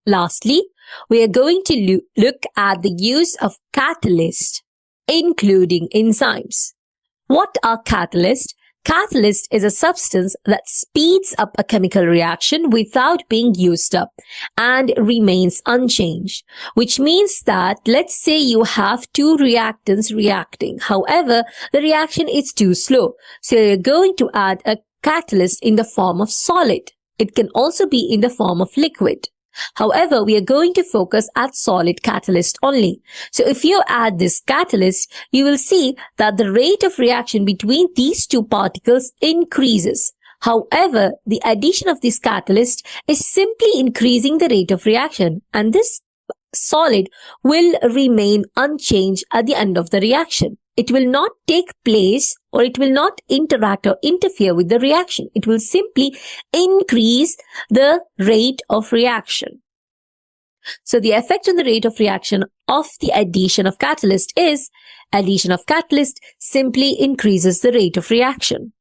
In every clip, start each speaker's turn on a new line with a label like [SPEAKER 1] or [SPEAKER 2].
[SPEAKER 1] Lastly, we are going to look at the use of catalysts, including enzymes. What are catalysts? Catalyst is a substance that speeds up a chemical reaction without being used up and remains unchanged, which means that let's say you have two reactants reacting. However, the reaction is too slow. So you're going to add a catalyst in the form of solid. It can also be in the form of liquid. However, we are going to focus at solid catalyst only. So if you add this catalyst, you will see that the rate of reaction between these two particles increases. However, the addition of this catalyst is simply increasing the rate of reaction, and this solid will remain unchanged at the end of the reaction. It will not take place or it will not interact or interfere with the reaction. It will simply increase the rate of reaction. So the effect on the rate of reaction of the addition of catalyst is addition of catalyst simply increases the rate of reaction.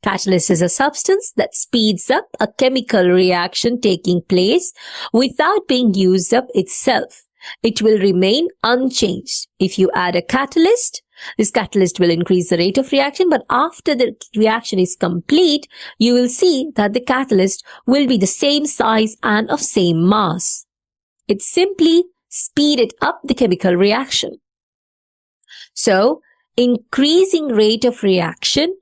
[SPEAKER 1] Catalyst is a substance that speeds up a chemical reaction taking place without being used up itself. It will remain unchanged. If you add a catalyst, this catalyst will increase the rate of reaction, but after the reaction is complete, you will see that the catalyst will be the same size and of same mass. It simply speeded up the chemical reaction. So, increasing rate of reaction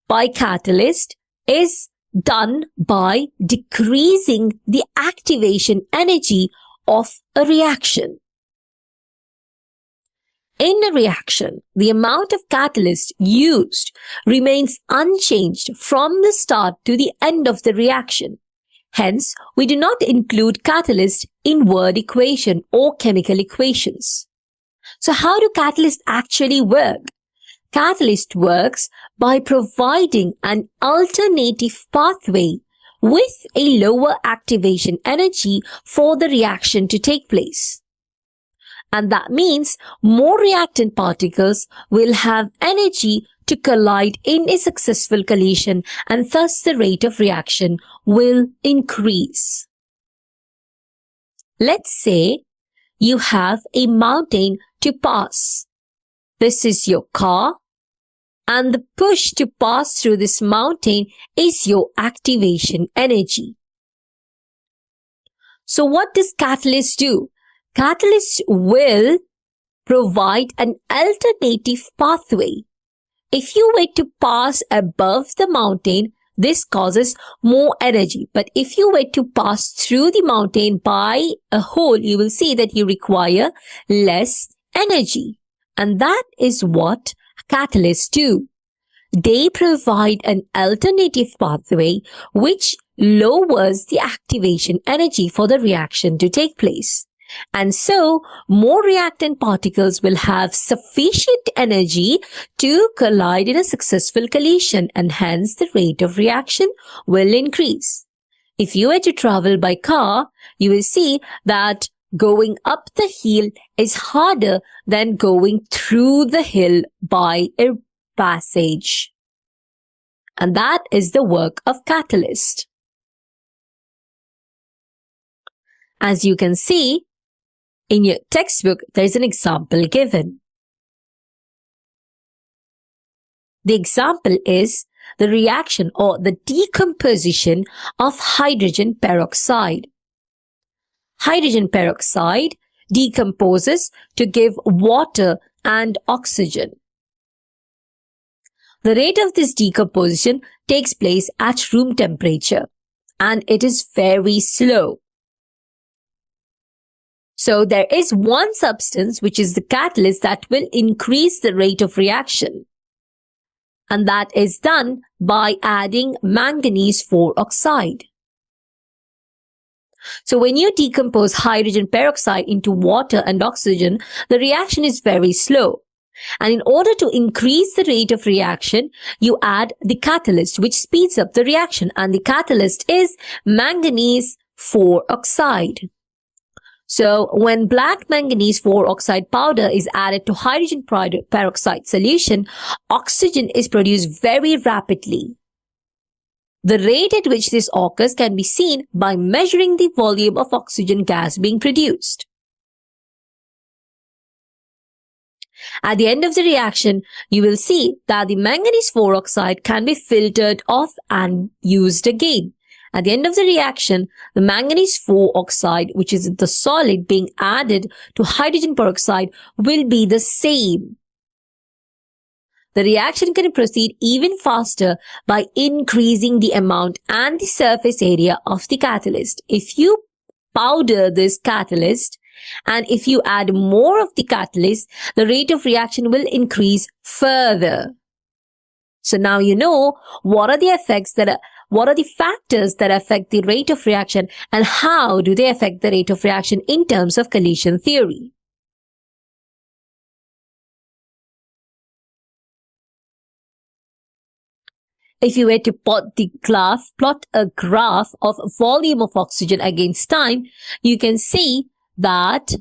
[SPEAKER 1] by catalyst is done by decreasing the activation energy of a reaction. In a reaction, the amount of catalyst used remains unchanged from the start to the end of the reaction. Hence, we do not include catalyst in word equation or chemical equations. So how do catalysts actually work? Catalyst works by providing an alternative pathway with a lower activation energy for the reaction to take place. And that means more reactant particles will have energy to collide in a successful collision, and thus the rate of reaction will increase. Let's say you have a mountain to pass. This is your car, and the push to pass through this mountain is your activation energy. So what does catalyst do? Catalyst will provide an alternative pathway. If you were to pass above the mountain, this causes more energy. But if you were to pass through the mountain by a hole, you will see that you require less energy. And that is what catalysts do. They provide an alternative pathway which lowers the activation energy for the reaction to take place. And so, more reactant particles will have sufficient energy to collide in a successful collision, and hence the rate of reaction will increase. If you were to travel by car, you will see that going up the hill is harder than going through the hill by a passage. And that is the work of catalyst. As you can see, in your textbook, there is an example given. The example is the reaction or the decomposition of hydrogen peroxide. Hydrogen peroxide decomposes to give water and oxygen. The rate of this decomposition takes place at room temperature, and it is very slow. So there is one substance which is the catalyst that will increase the rate of reaction, and that is done by adding manganese 4 oxide. So when you decompose hydrogen peroxide into water and oxygen, the reaction is very slow. And in order to increase the rate of reaction, you add the catalyst which speeds up the reaction, and the catalyst is manganese 4 oxide. So when black manganese 4 oxide powder is added to hydrogen peroxide solution, oxygen is produced very rapidly. The rate at which this occurs can be seen by measuring the volume of oxygen gas being produced. At the end of the reaction, you will see that the manganese 4 oxide can be filtered off and used again. At the end of the reaction, the manganese 4 oxide, which is the solid being added to hydrogen peroxide, will be the same. The reaction can proceed even faster by increasing the amount and the surface area of the catalyst. If you powder this catalyst and if you add more of the catalyst, the rate of reaction will increase further. So now you know what are the factors that affect the rate of reaction and how do they affect the rate of reaction in terms of collision theory. If you were to plot a graph of volume of oxygen against time, you can see that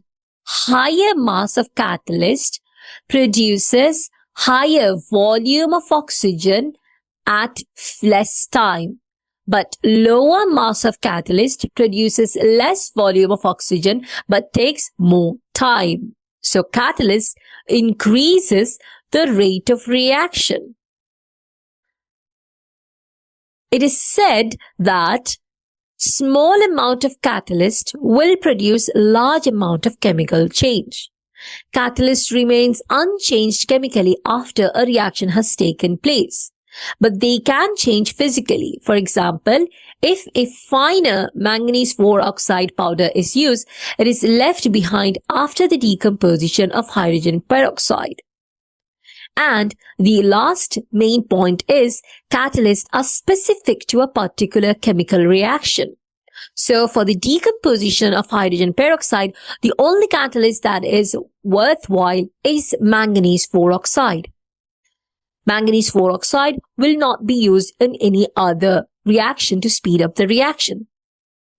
[SPEAKER 1] higher mass of catalyst produces higher volume of oxygen at less time, but lower mass of catalyst produces less volume of oxygen but takes more time. So catalyst increases the rate of reaction. It is said that small amount of catalyst will produce large amount of chemical change. Catalyst remains unchanged chemically after a reaction has taken place, but they can change physically. For example, if a finer manganese 4 oxide powder is used, it is left behind after the decomposition of hydrogen peroxide. And the last main point is catalysts are specific to a particular chemical reaction. So for the decomposition of hydrogen peroxide, the only catalyst that is worthwhile is manganese 4 oxide. Manganese 4 oxide will not be used in any other reaction to speed up the reaction.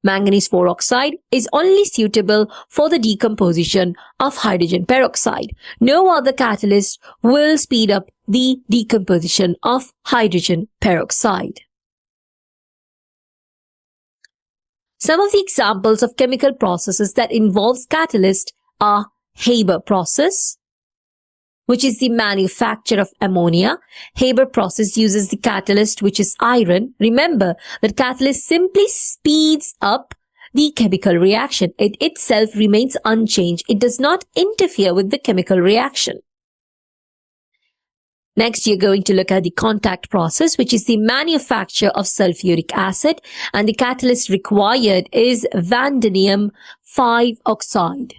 [SPEAKER 1] Manganese 4 oxide is only suitable for the decomposition of hydrogen peroxide. No other catalyst will speed up the decomposition of hydrogen peroxide. Some of the examples of chemical processes that involves catalyst are Haber process, which is the manufacture of ammonia. Haber process uses the catalyst, which is iron. Remember that catalyst simply speeds up the chemical reaction. It itself remains unchanged. It does not interfere with the chemical reaction. Next, you're going to look at the contact process, which is the manufacture of sulfuric acid, and the catalyst required is vanadium 5 oxide.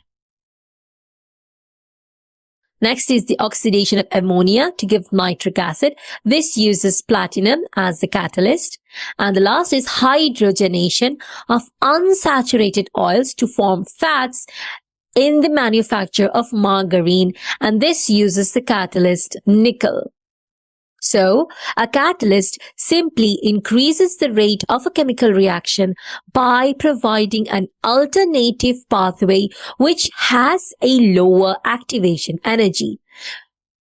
[SPEAKER 1] Next is the oxidation of ammonia to give nitric acid. This uses platinum as the catalyst. And the last is hydrogenation of unsaturated oils to form fats in the manufacture of margarine. And this uses the catalyst nickel. So, a catalyst simply increases the rate of a chemical reaction by providing an alternative pathway which has a lower activation energy.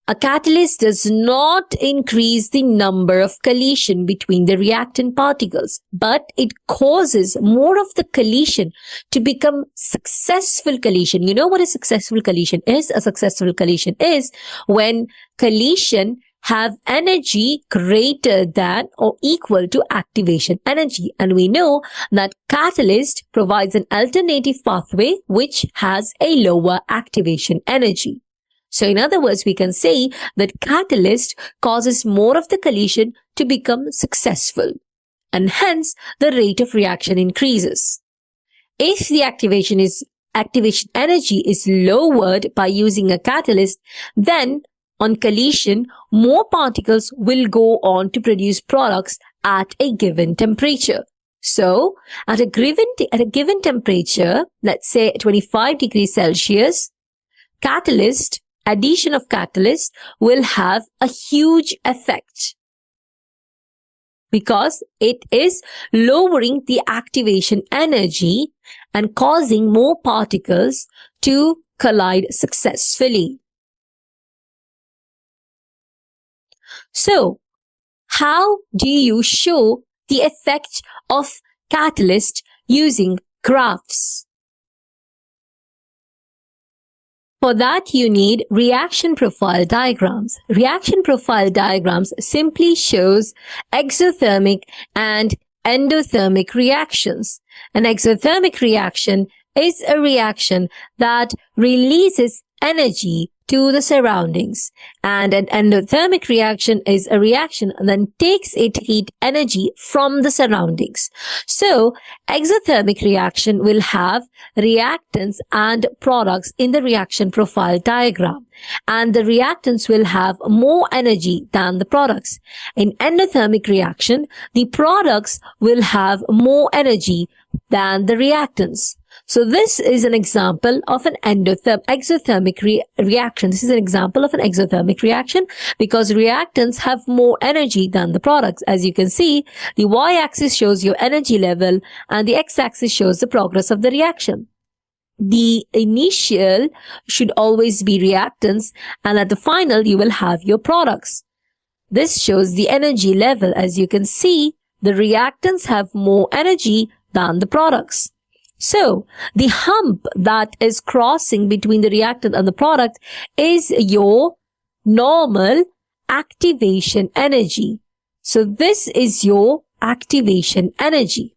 [SPEAKER 1] A catalyst does not increase the number of collision between the reactant particles, but it causes more of the collision to become successful collision. You know what a successful collision is? A successful collision is when collision have energy greater than or equal to activation energy. And we know that catalyst provides an alternative pathway which has a lower activation energy. So in other words, we can say that catalyst causes more of the collision to become successful, and hence the rate of reaction increases. If the activation energy is lowered by using a catalyst, then on collision, more particles will go on to produce products at a given temperature. So, at a given temperature, let's say 25 degrees Celsius, addition of catalyst will have a huge effect because it is lowering the activation energy and causing more particles to collide successfully. So, how do you show the effect of catalyst using graphs. For that, you need reaction profile diagrams. Reaction profile diagrams simply shows exothermic and endothermic reactions. An exothermic reaction is a reaction that releases energy to the surroundings, and an endothermic reaction is a reaction that takes its heat energy from the surroundings. So, exothermic reaction will have reactants and products in the reaction profile diagram, and the reactants will have more energy than the products. In endothermic reaction, the products will have more energy than the reactants. So this is an example of an exothermic reaction. This is an example of an exothermic reaction because reactants have more energy than the products. As you can see, the y-axis shows your energy level and the x-axis shows the progress of the reaction. The initial should always be reactants, and at the final you will have your products. This shows the energy level. As you can see, the reactants have more energy than the products. So, the hump that is crossing between the reactant and the product is your normal activation energy. So, this is your activation energy.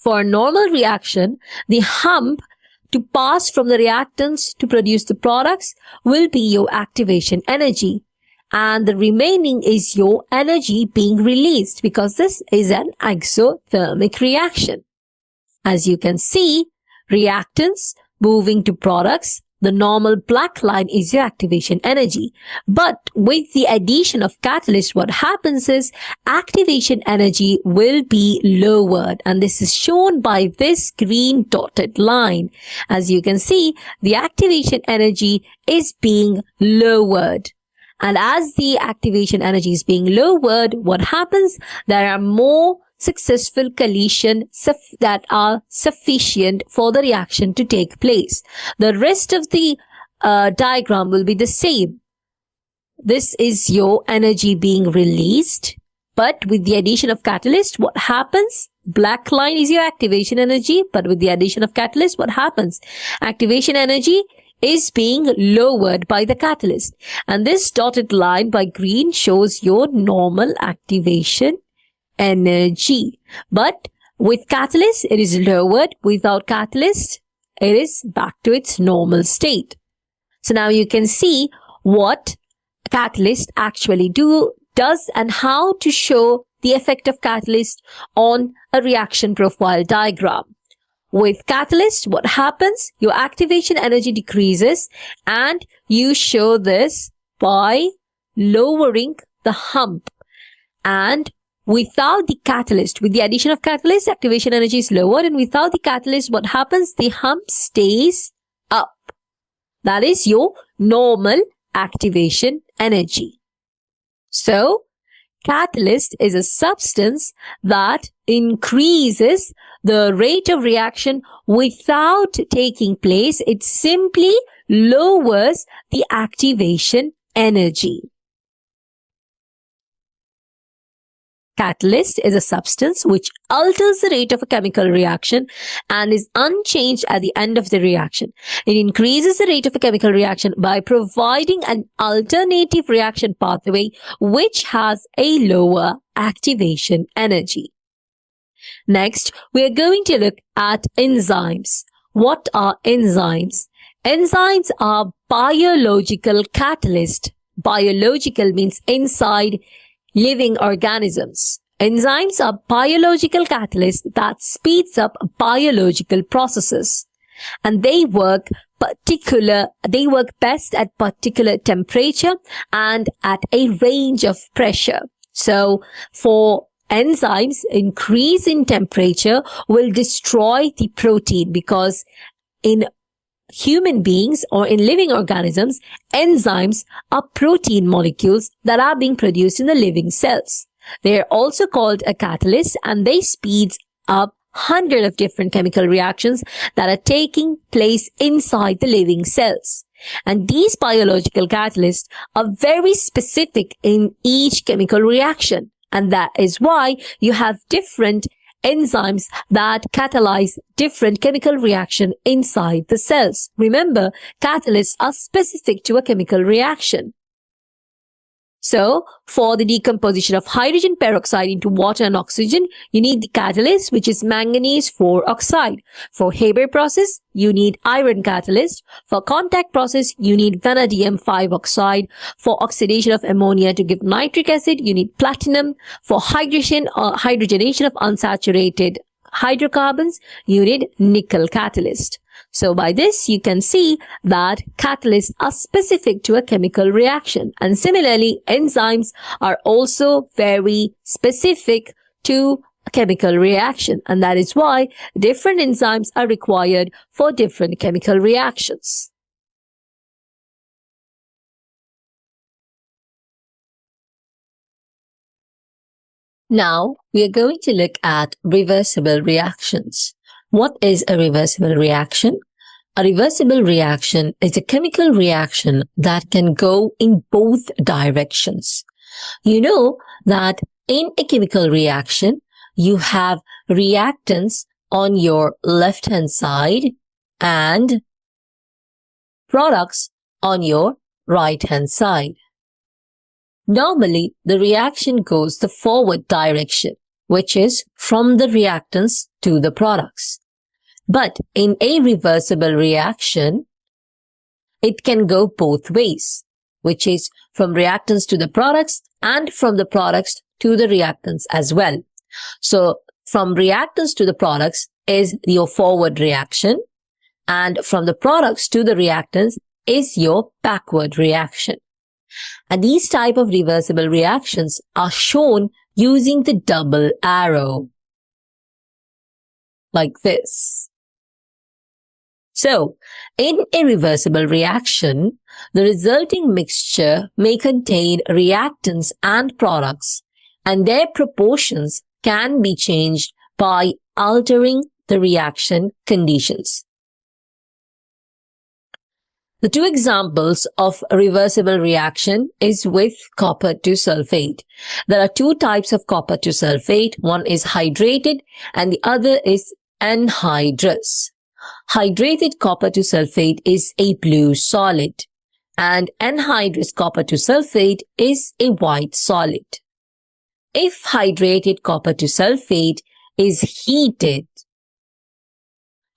[SPEAKER 1] For a normal reaction, the hump to pass from the reactants to produce the products will be your activation energy. And the remaining is your energy being released because this is an exothermic reaction. As you can see, reactants moving to products, the normal black line is your activation energy. But with the addition of catalyst, what happens is activation energy will be lowered. And this is shown by this green dotted line. As you can see, the activation energy is being lowered. And as the activation energy is being lowered, what happens? There are more successful collision that are sufficient for the reaction to take place. The rest of the diagram will be the same. This is your energy being released, but with the addition of catalyst, what happens? Black line is your activation energy, but with the addition of catalyst, what happens? Activation energy is being lowered by the catalyst. And this dotted line by green shows your normal activation energy. But with catalyst, it is lowered. Without catalyst, it is back to its normal state. So now you can see what catalyst actually does and how to show the effect of catalyst on a reaction profile diagram. With catalyst, what happens? Your activation energy decreases, and you show this by lowering the hump. And without the catalyst, with the addition of catalyst, activation energy is lowered, and without the catalyst, what happens? The hump stays up. That is your normal activation energy. So, catalyst is a substance that increases the rate of reaction without taking place. It simply lowers the activation energy. Catalyst is a substance which alters the rate of a chemical reaction and is unchanged at the end of the reaction. It increases the rate of a chemical reaction by providing an alternative reaction pathway which has a lower activation energy. Next, we are going to look at enzymes. What are enzymes? Enzymes are biological catalysts. Biological means inside living organisms. Enzymes are biological catalysts that speeds up biological processes, and they work best at particular temperature and at a range of pressure. So for enzymes, increase in temperature will destroy the protein, because in human beings or in living organisms, enzymes are protein molecules that are being produced in the living cells. They are also called a catalyst, and they speeds up hundreds of different chemical reactions that are taking place inside the living cells. And these biological catalysts are very specific in each chemical reaction. And that is why you have different enzymes that catalyze different chemical reaction inside the cells. Remember, catalysts are specific to a chemical reaction. So, for the decomposition of hydrogen peroxide into water and oxygen, you need the catalyst, which is manganese 4 oxide. For Haber process, you need iron catalyst. For contact process, you need vanadium 5 oxide. For oxidation of ammonia to give nitric acid, you need platinum. For hydrogen or hydrogenation of unsaturated hydrocarbons, you need nickel catalyst. So by this, you can see that catalysts are specific to a chemical reaction. And similarly, enzymes are also very specific to a chemical reaction. And that is why different enzymes are required for different chemical reactions. Now, we are going to look at reversible reactions. What is a reversible reaction? A reversible reaction is a chemical reaction that can go in both directions. You know that in a chemical reaction, you have reactants on your left-hand side and products on your right-hand side. Normally, the reaction goes the forward direction, which is from the reactants to the products. But in a reversible reaction, it can go both ways, which is from reactants to the products and from the products to the reactants as well. So, from reactants to the products is your forward reaction, and from the products to the reactants is your backward reaction. And these type of reversible reactions are shown using the double arrow, like this. So, in a reversible reaction, the resulting mixture may contain reactants and products, and their proportions can be changed by altering the reaction conditions. The two examples of a reversible reaction is with copper to sulfate. There are two types of copper to sulfate. One is hydrated and the other is anhydrous. Hydrated copper to sulfate is a blue solid and anhydrous copper to sulfate is a white solid. If hydrated copper to sulfate is heated,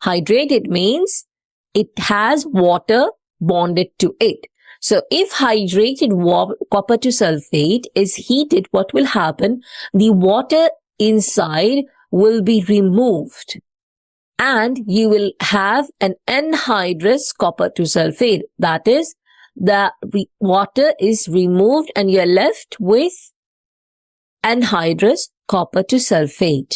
[SPEAKER 1] hydrated means it has water bonded to it. So if hydrated copper to sulfate is heated, what will happen? The water inside will be removed and you will have an anhydrous copper to sulfate. That is, the water is removed and you are left with anhydrous copper to sulfate.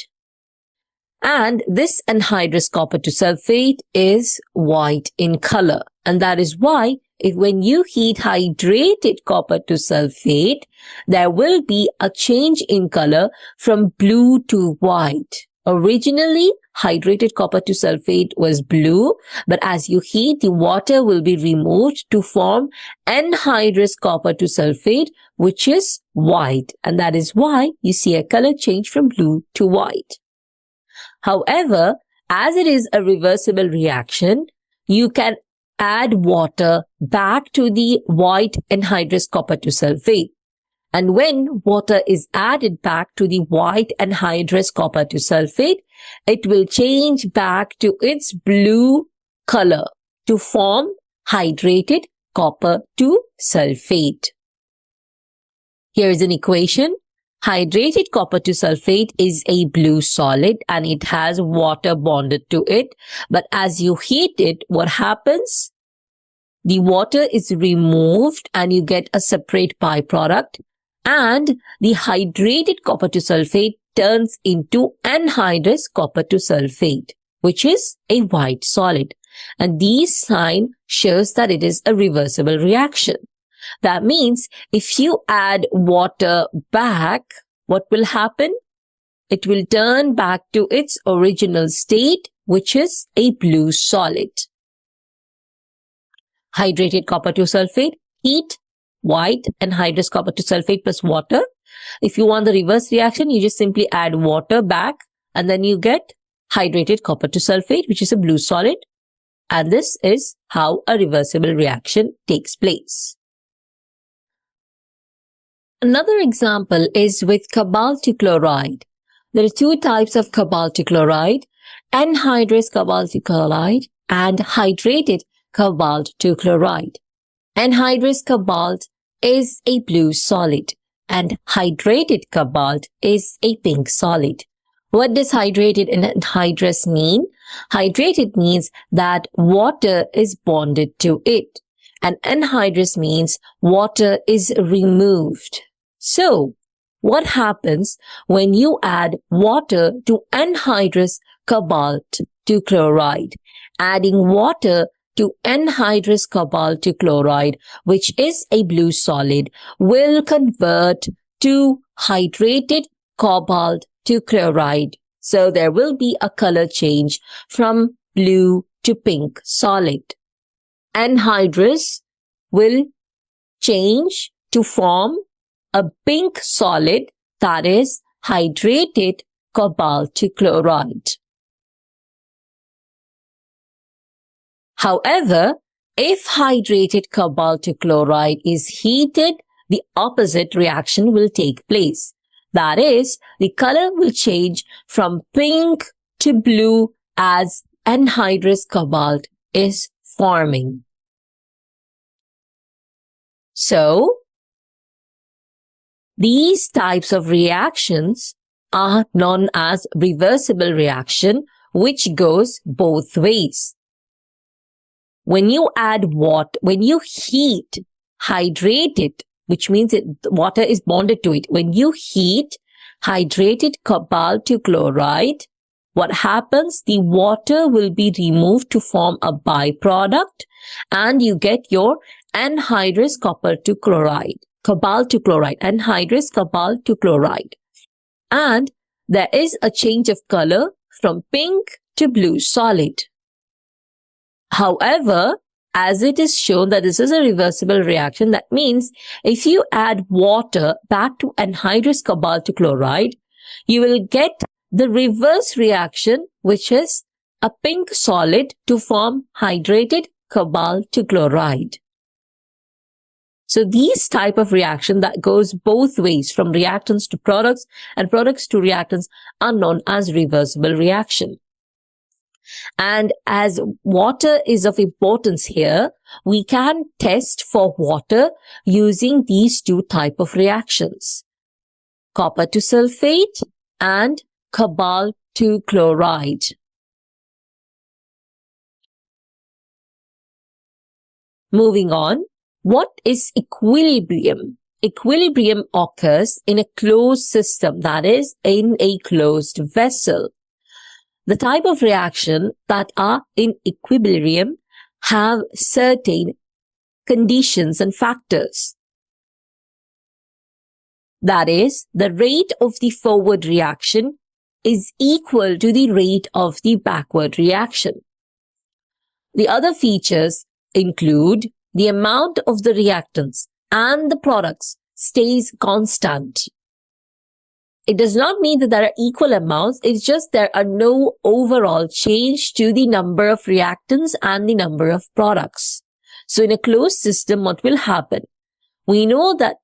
[SPEAKER 1] And this anhydrous copper to sulfate is white in color. And that is why when you heat hydrated copper to sulfate, there will be a change in color from blue to white. Originally, hydrated copper to sulfate was blue, but as you heat, the water will be removed to form anhydrous copper to sulfate, which is white. And that is why you see a color change from blue to white. However, as it is a reversible reaction, you can add water back to the white anhydrous copper to sulfate. And when water is added back to the white anhydrous copper to sulfate, it will change back to its blue color to form hydrated copper to sulfate. Here is an equation. Hydrated copper to sulfate is a blue solid and it has water bonded to it. But as you heat it, what happens? The water is removed and you get a separate byproduct. And the hydrated copper to sulfate turns into anhydrous copper to sulfate, which is a white solid. And this sign shows that it is a reversible reaction. That means if you add water back, what will happen? It will turn back to its original state, which is a blue solid. Hydrated copper to sulfate, heat, white anhydrous copper to sulfate plus water. If you want the reverse reaction, you just simply add water back and then you get hydrated copper to sulfate, which is a blue solid. And this is how a reversible reaction takes place. Another example is with cobalt to chloride. There are two types of cobalt to chloride, anhydrous cobalt to chloride and hydrated cobalt to chloride. Anhydrous cobalt is a blue solid and hydrated cobalt is a pink solid. What does hydrated and anhydrous mean? Hydrated means that water is bonded to it, and anhydrous means water is removed. So, what happens when you add water to anhydrous cobalt to chloride? Adding water to anhydrous cobalt to chloride, which is a blue solid, will convert to hydrated cobalt to chloride. So there will be a color change from blue to pink solid. Anhydrous will change to form a pink solid, that is hydrated cobalt to chloride. However, if hydrated cobalt to chloride is heated, the opposite reaction will take place. That is, the color will change from pink to blue as anhydrous cobalt is forming. So, these types of reactions are known as reversible reaction, which goes both ways. When you add water, when you heat, hydrate it, which means water is bonded to it. When you heat hydrated cobalt to chloride, what happens? The water will be removed to form a byproduct and you get your anhydrous cobalt to chloride, anhydrous cobalt to chloride. And there is a change of color from pink to blue solid. However, as it is shown that this is a reversible reaction, that means if you add water back to anhydrous cobalt to chloride, you will get the reverse reaction, which is a pink solid to form hydrated cobalt to chloride. So these type of reaction that goes both ways, from reactants to products and products to reactants, are known as reversible reaction. And as water is of importance here, we can test for water using these two type of reactions, copper to sulfate and cobalt to chloride. Moving on, what is equilibrium? Equilibrium occurs in a closed system, that is, in a closed vessel. The type of reaction that are in equilibrium have certain conditions and factors. That is, the rate of the forward reaction is equal to the rate of the backward reaction. The other features include the amount of the reactants and the products stays constant. It does not mean that there are equal amounts, it's just there are no overall change to the number of reactants and the number of products. So in a closed system, what will happen? We know that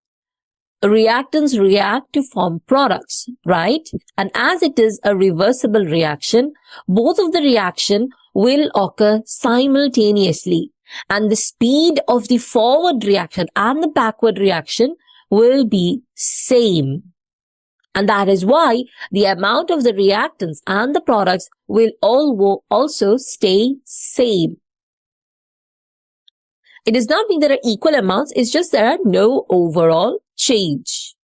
[SPEAKER 1] reactants react to form products, right? And as it is a reversible reaction, both of the reaction will occur simultaneously. And the speed of the forward reaction and the backward reaction will be same. And that is why the amount of the reactants and the products will also stay same. It does not mean there are equal amounts, it's just there are no overall change.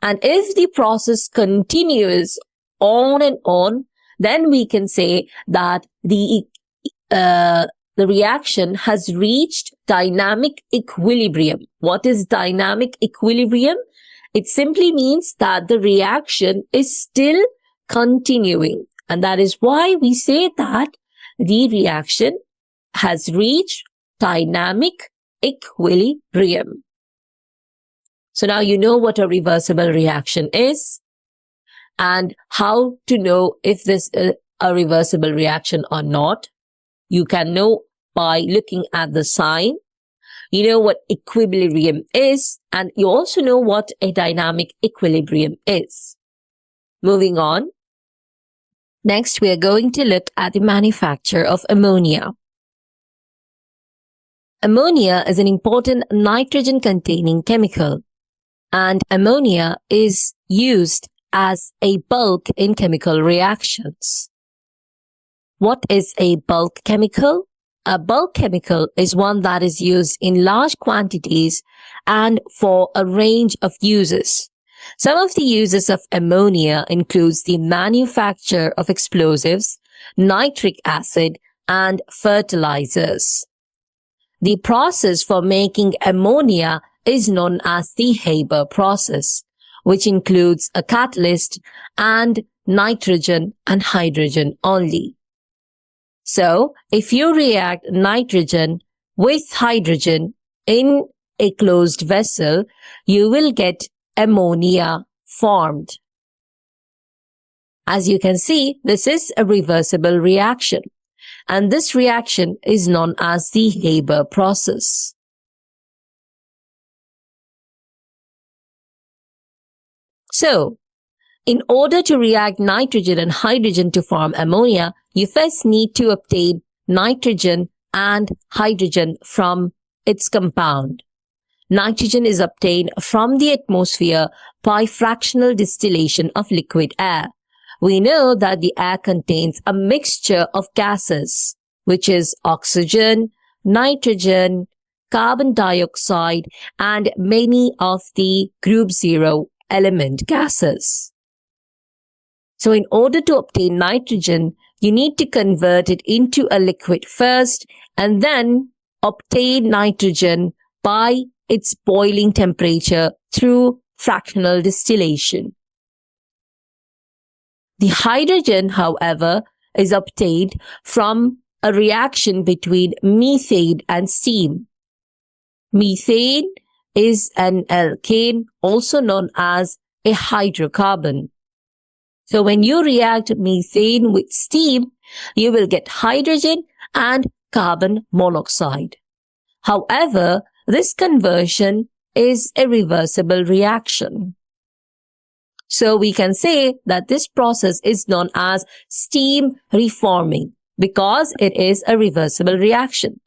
[SPEAKER 1] And if the process continues on and on, then we can say that the reaction has reached dynamic equilibrium. What is dynamic equilibrium? It simply means that the reaction is still continuing. And that is why we say that the reaction has reached dynamic equilibrium. So now you know what a reversible reaction is and how to know if this is a reversible reaction or not. You can know by looking at the sign. You know what equilibrium is, and you also know what a dynamic equilibrium is. Moving on. Next, we are going to look at the manufacture of ammonia. Ammonia is an important nitrogen-containing chemical, and ammonia is used as a bulk in chemical reactions. What is a bulk chemical? A bulk chemical is one that is used in large quantities and for a range of uses. Some of the uses of ammonia includes the manufacture of explosives, nitric acid, and fertilizers. The process for making ammonia is known as the Haber process, which includes a catalyst and nitrogen and hydrogen only. So, if you react nitrogen with hydrogen in a closed vessel, you will get ammonia formed. As you can see, this is a reversible reaction, and this reaction is known as the Haber process. So, in order to react nitrogen and hydrogen to form ammonia, you first need to obtain nitrogen and hydrogen from its compound. Nitrogen is obtained from the atmosphere by fractional distillation of liquid air. We know that the air contains a mixture of gases, which is oxygen, nitrogen, carbon dioxide, and many of the group 0 element gases. So in order to obtain nitrogen, you need to convert it into a liquid first and then obtain nitrogen by its boiling temperature through fractional distillation. The hydrogen, however, is obtained from a reaction between methane and steam. Methane is an alkane, also known as a hydrocarbon. So when you react methane with steam, you will get hydrogen and carbon monoxide. However, this conversion is a reversible reaction. So we can say that this process is known as steam reforming because it is a reversible reaction.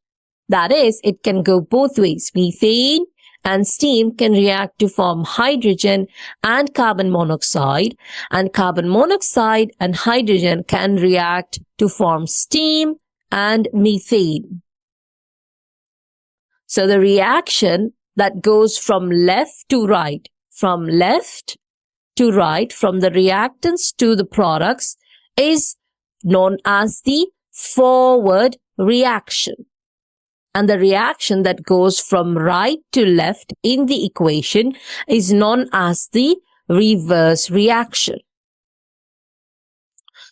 [SPEAKER 1] That is, it can go both ways. Methane and steam can react to form hydrogen and carbon monoxide, and carbon monoxide and hydrogen can react to form steam and methane. So the reaction that goes from left to right, from the reactants to the products is known as the forward reaction. And the reaction that goes from right to left in the equation is known as the reverse reaction.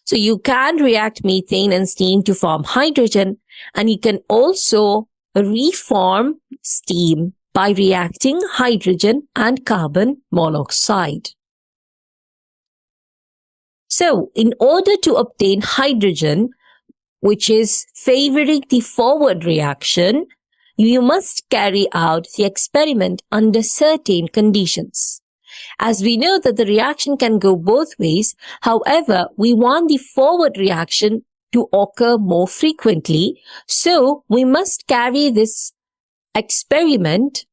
[SPEAKER 1] So you can react methane and steam to form hydrogen, and you can also reform steam by reacting hydrogen and carbon monoxide. So in order to obtain hydrogen, which is favoring the forward reaction, you must carry out the experiment under certain conditions. As we know that the reaction can go both ways, however, we want the forward reaction to occur more frequently, so we must carry this experiment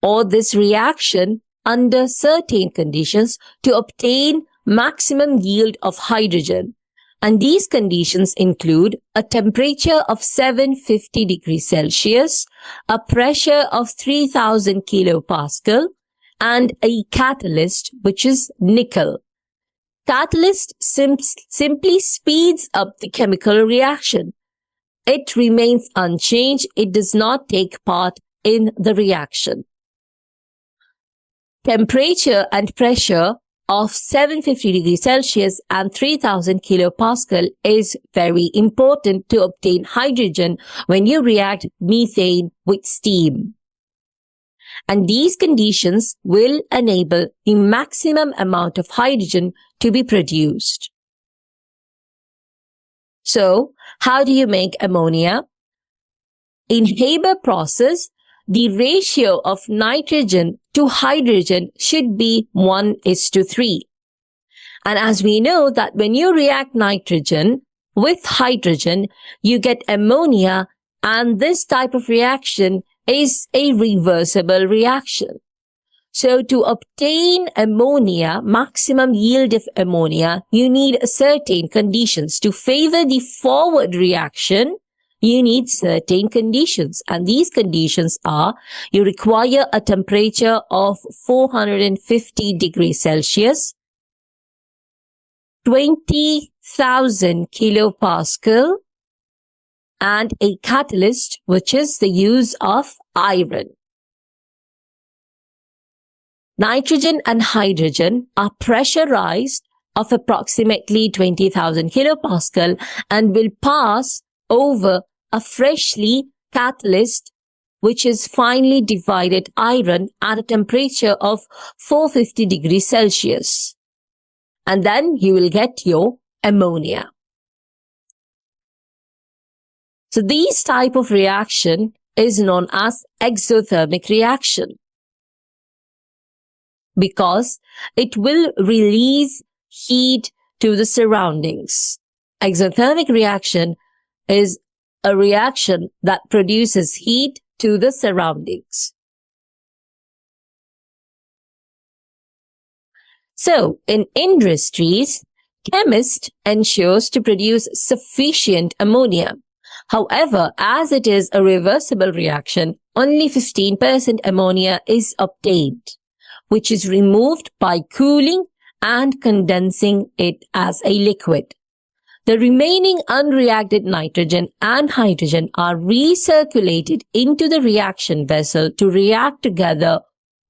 [SPEAKER 1] or this reaction under certain conditions to obtain maximum yield of hydrogen. And these conditions include a temperature of 750 degrees Celsius, a pressure of 3000 kilopascal, and a catalyst, which is nickel. Catalyst simply speeds up the chemical reaction. It remains unchanged. It does not take part in the reaction. Temperature and pressure of 750 degrees Celsius and 3000 kilopascal is very important to obtain hydrogen when you react methane with steam. And these conditions will enable the maximum amount of hydrogen to be produced. So, how do you make ammonia? In Haber process, the ratio of nitrogen to hydrogen should be 1:3. And as we know that when you react nitrogen with hydrogen, you get ammonia, and this type of reaction is a reversible reaction. So to obtain ammonia, maximum yield of ammonia, you need certain conditions. To favor the forward reaction, you need certain conditions. And these conditions are, you require a temperature of 450 degrees Celsius, 20,000 kilopascal, and a catalyst, which is the use of iron. Nitrogen and hydrogen are pressurized of approximately 20,000 kilopascal and will pass over a freshly catalyst, which is finely divided iron at a temperature of 450 degrees Celsius. And then you will get your ammonia. So this type of reaction is known as exothermic reaction, because it will release heat to the surroundings. Exothermic reaction is a reaction that produces heat to the surroundings. So, in industries, chemist ensures to produce sufficient ammonia. However, as it is a reversible reaction, only 15% ammonia is obtained, which is removed by cooling and condensing it as a liquid. The remaining unreacted nitrogen and hydrogen are recirculated into the reaction vessel to react together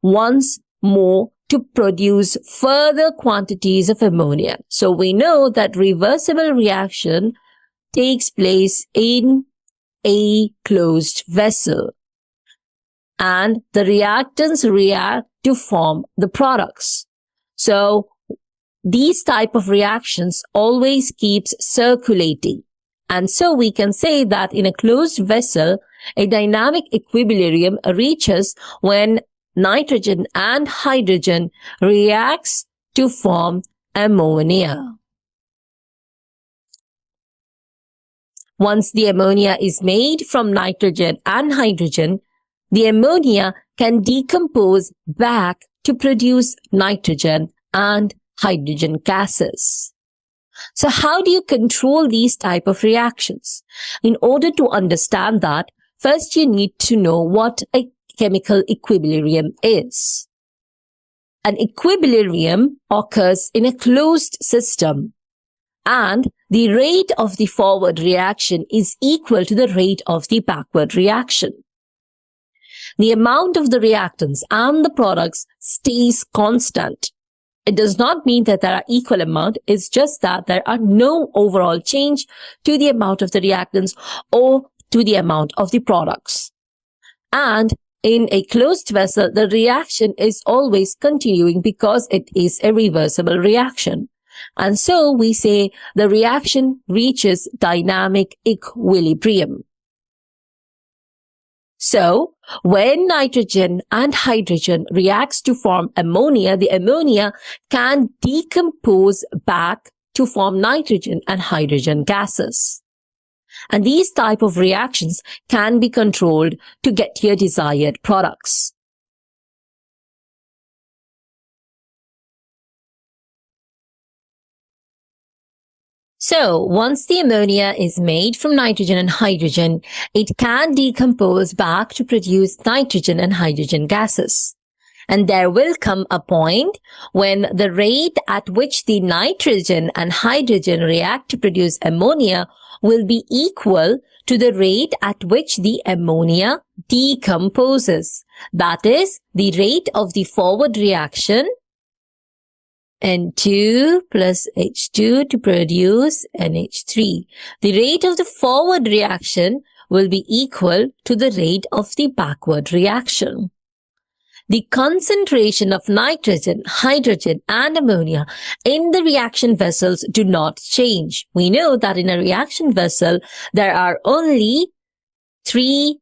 [SPEAKER 1] once more to produce further quantities of ammonia. So we know that reversible reaction takes place in a closed vessel, and the reactants react to form the products. So these type of reactions always keeps circulating. And so we can say that in a closed vessel, a dynamic equilibrium reaches when nitrogen and hydrogen reacts to form ammonia. Once the ammonia is made from nitrogen and hydrogen, the ammonia can decompose back to produce nitrogen and hydrogen gases. So how do you control these type of reactions? In order to understand that, first you need to know what a chemical equilibrium is. An equilibrium occurs in a closed system, and the rate of the forward reaction is equal to the rate of the backward reaction. The amount of the reactants and the products stays constant. It does not mean that there are equal amount, it's just that there are no overall change to the amount of the reactants or to the amount of the products. And in a closed vessel, the reaction is always continuing because it is a reversible reaction. And so we say the reaction reaches dynamic equilibrium. So, when nitrogen and hydrogen reacts to form ammonia, the ammonia can decompose back to form nitrogen and hydrogen gases. And these type of reactions can be controlled to get your desired products. So, once the ammonia is made from nitrogen and hydrogen, it can decompose back to produce nitrogen and hydrogen gases. And there will come a point when the rate at which the nitrogen and hydrogen react to produce ammonia will be equal to the rate at which the ammonia decomposes. That is, the rate of the forward reaction, N2 plus H2 to produce NH3. The rate of the forward reaction will be equal to the rate of the backward reaction. the concentration of nitrogen, hydrogen, and ammonia in the reaction vessels do not change. We know that in a reaction vessel, there are only 3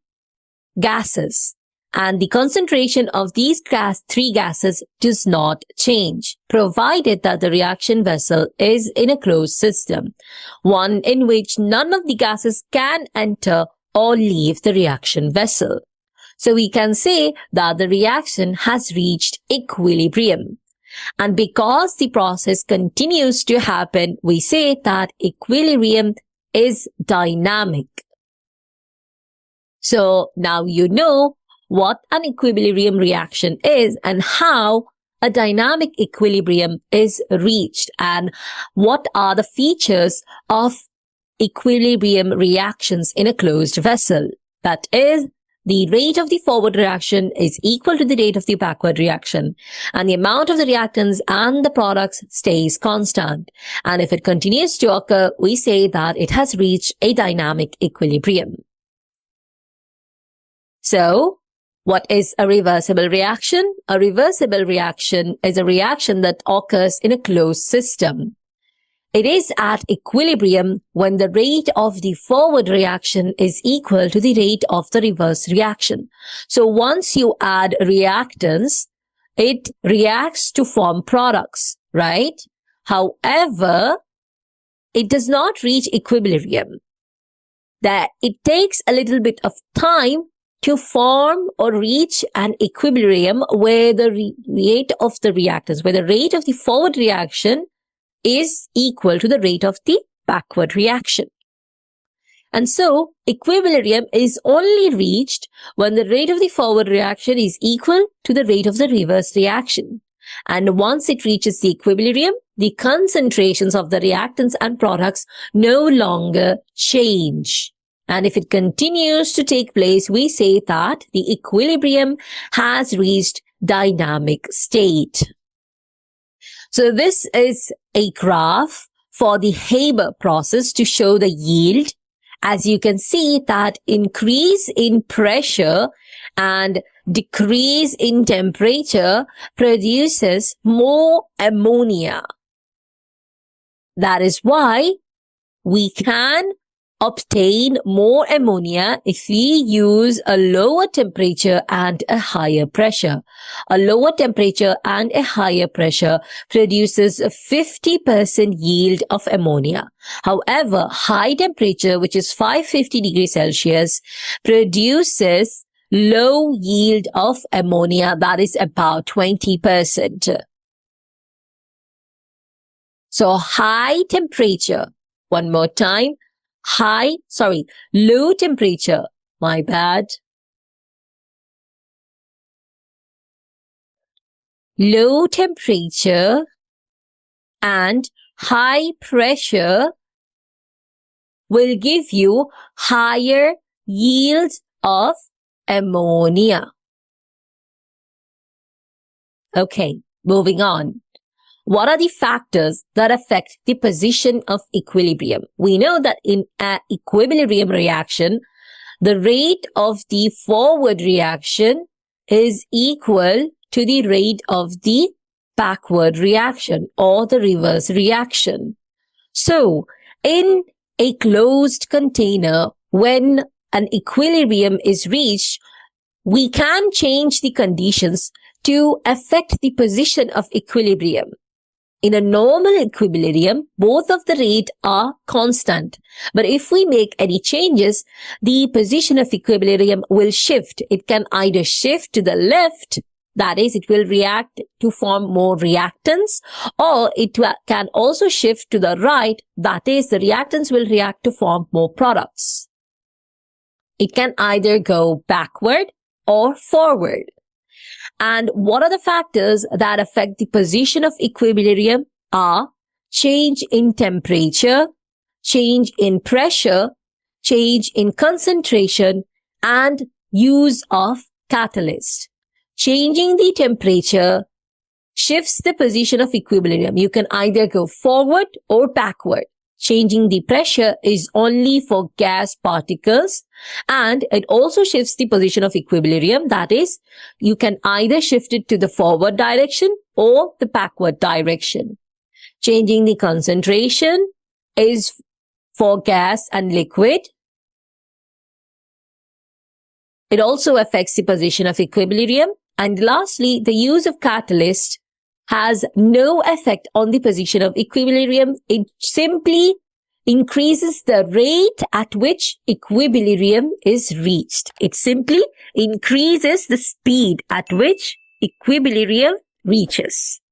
[SPEAKER 1] gases, and the concentration of these 3 gases does not change, provided that the reaction vessel is in a closed system, one in which none of the gases can enter or leave the reaction vessel. So we can say that the reaction has reached equilibrium. And because the process continues to happen, we say that equilibrium is dynamic. So now you know what an equilibrium reaction is and how a dynamic equilibrium is reached, and what are the features of equilibrium reactions in a closed vessel. That is, the rate of the forward reaction is equal to the rate of the backward reaction, and the amount of the reactants and the products stays constant. And if it continues to occur, we say that it has reached a dynamic equilibrium. So, what is a reversible reaction? A reversible reaction is a reaction that occurs in a closed system. It is at equilibrium when the rate of the forward reaction is equal to the rate of the reverse reaction. So once you add reactants, it reacts to form products, right? However, it does not reach equilibrium. That it takes a little bit of time to form or reach an equilibrium where the rate of the reactants, where the rate of the forward reaction is equal to the rate of the backward reaction. And so, equilibrium is only reached when the rate of the forward reaction is equal to the rate of the reverse reaction. And once it reaches the equilibrium, the concentrations of the reactants and products no longer change. And if it continues to take place, we say that the equilibrium has reached dynamic state. So this is a graph for the Haber process to show the yield. As you can see that increase in pressure and decrease in temperature produces more ammonia. That is why we can obtain more ammonia if we use a lower temperature and a higher pressure. A lower temperature and a higher pressure produces a 50% yield of ammonia. However, high temperature, which is 550 degrees Celsius, produces low yield of ammonia, that is about 20%. So high temperature, one more time, low temperature, low temperature and high pressure will give you higher yield of ammonia. Okay, moving on. What are the factors that affect the position of equilibrium? We know that in an equilibrium reaction, the rate of the forward reaction is equal to the rate of the backward reaction or the reverse reaction. So, in a closed container, when an equilibrium is reached, we can change the conditions to affect the position of equilibrium. In a normal equilibrium, both of the rate are constant. But if we make any changes, the position of equilibrium will shift. It can either shift to the left, that is, it will react to form more reactants, or it can also shift to the right, that is, the reactants will react to form more products. It can either go backward or forward. And what are the factors that affect the position of equilibrium are change in temperature, change in pressure, change in concentration, and use of catalyst. Changing the temperature shifts the position of equilibrium. You can either go forward or backward. Changing the pressure is only for gas particles, and it also shifts the position of equilibrium. That is, you can either shift it to the forward direction or the backward direction. Changing the concentration is for gas and liquid. It also affects the position of equilibrium. And lastly, the use of catalyst has no effect on the position of equilibrium. It simply increases the rate at which equilibrium is reached. It simply increases the speed at which equilibrium reaches.